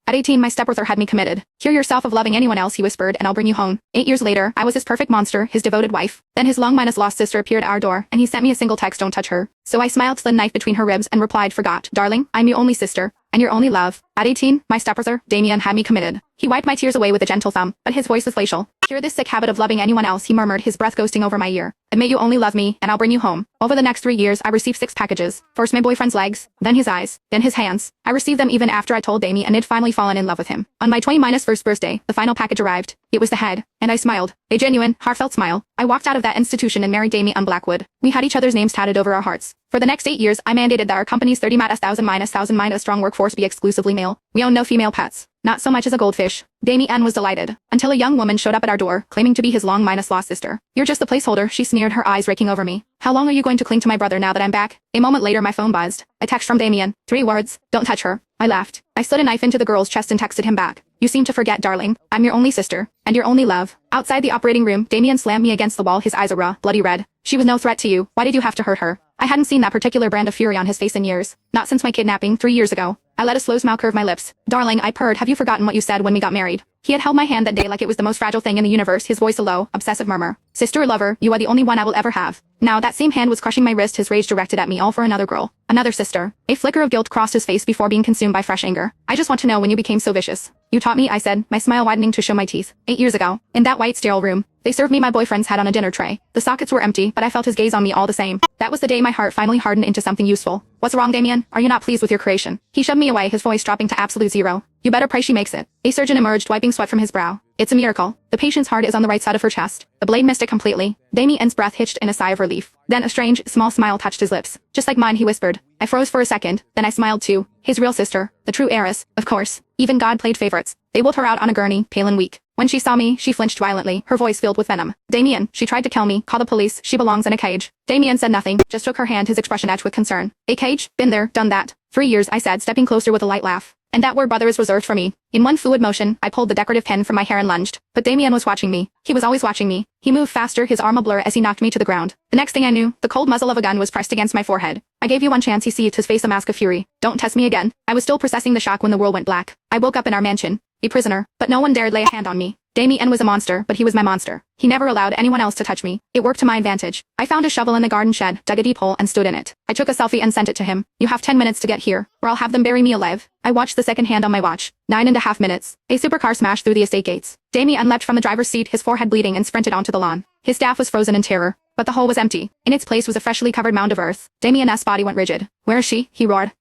At 18 my stepbrother had me committed. Cure yourself of loving anyone else, he whispered, and I'll bring you home. 8 years later, I was his perfect monster, his devoted wife. Then his long-lost sister appeared at our door, and he sent me a single text, don't touch her. So I smiled, slid a knife between her ribs, and replied, forgot. Darling, I'm your only sister. And your only love. At 18, my stepbrother, Damien, had me committed. He wiped my tears away with a gentle thumb, but his voice was glacial. Cure this sick habit of loving anyone else, he murmured, his breath ghosting over my ear. Admit you only love me, and I'll bring you home. Over the next 3 years, I received 6 packages. First my boyfriend's legs, then his eyes, then his hands. I received them even after I told Damien and had finally fallen in love with him. On my 21st birthday, the final package arrived. It was the head, and I smiled. A genuine, heartfelt smile. I walked out of that institution and married Damien on Blackwood. We had each other's names tatted over our hearts. For the next 8 years, I mandated that our company's 30,000 strong workforce be exclusively male. We own no female pets. Not so much as a goldfish. Damien was delighted, until a young woman showed up at our door, claiming to be his long-lost sister. You're just the placeholder, she sneered, her eyes raking over me. How long are you going to cling to my brother now that I'm back? A moment later my phone buzzed. A text from Damien. 3 words. Don't touch her. I laughed. I slid a knife into the girl's chest and texted him back. You seem to forget, darling. I'm your only sister. And your only love. Outside the operating room, Damien slammed me against the wall, his eyes a raw, bloody red. She was no threat to you. Why did you have to hurt her? I hadn't seen that particular brand of fury on his face in years. Not since my kidnapping 3 years ago. I let a slow smile curve my lips. Darling, I purred, have you forgotten what you said when we got married? He had held my hand that day like it was the most fragile thing in the universe, his voice a low, obsessive murmur. Sister or lover, you are the only one I will ever have. Now that same hand was crushing my wrist, his rage directed at me, all for another girl. Another sister. A flicker of guilt crossed his face before being consumed by fresh anger. I just want to know when you became so vicious. You taught me, I said, my smile widening to show my teeth. 8 years ago. In that white sterile room. They served me my boyfriend's head on a dinner tray. The sockets were empty, but I felt his gaze on me all the same. That was the day my heart finally hardened into something useful. What's wrong, Damien? Are you not pleased with your creation? He shoved me away, his voice dropping to absolute zero. You better pray she makes it. A surgeon emerged, wiping sweat from his brow. It's a miracle. The patient's heart is on the right side of her chest. The blade missed it completely. Damien's breath hitched in a sigh of relief. Then a strange, small smile touched his lips. Just like mine, he whispered. I froze for a second, then I smiled too. His real sister. The true heiress, of course. Even God played favorites. They wheeled her out on a gurney, pale and weak. When she saw me, she flinched violently, her voice filled with venom. Damien, she tried to kill me. Call the police. She belongs in a cage. Damien said nothing, just took her hand, his expression etched with concern. A cage? Been there, done that. 3 years, I said, stepping closer with a light laugh. And that word, brother, is reserved for me. In one fluid motion, I pulled the decorative pen from my hair and lunged. But Damien was watching me. He was always watching me. He moved faster, his arm a blur as he knocked me to the ground. The next thing I knew, the cold muzzle of a gun was pressed against my forehead. I gave you one chance, he seethed, his face a mask of fury. Don't test me again. I was still processing the shock when the world went black. I woke up in our mansion. A prisoner. But no one dared lay a hand on me. Damien was a monster, but he was my monster. He never allowed anyone else to touch me. It worked to my advantage. I found a shovel in the garden shed, dug a deep hole, and stood in it. I took a selfie and sent it to him. You have 10 minutes to get here, or I'll have them bury me alive. I watched the second hand on my watch. 9.5 minutes. A supercar smashed through the estate gates. Damien leapt from the driver's seat, his forehead bleeding, and sprinted onto the lawn. His staff was frozen in terror. But the hole was empty. In its place was a freshly covered mound of earth. Damien's body went rigid. Where is she? He roared.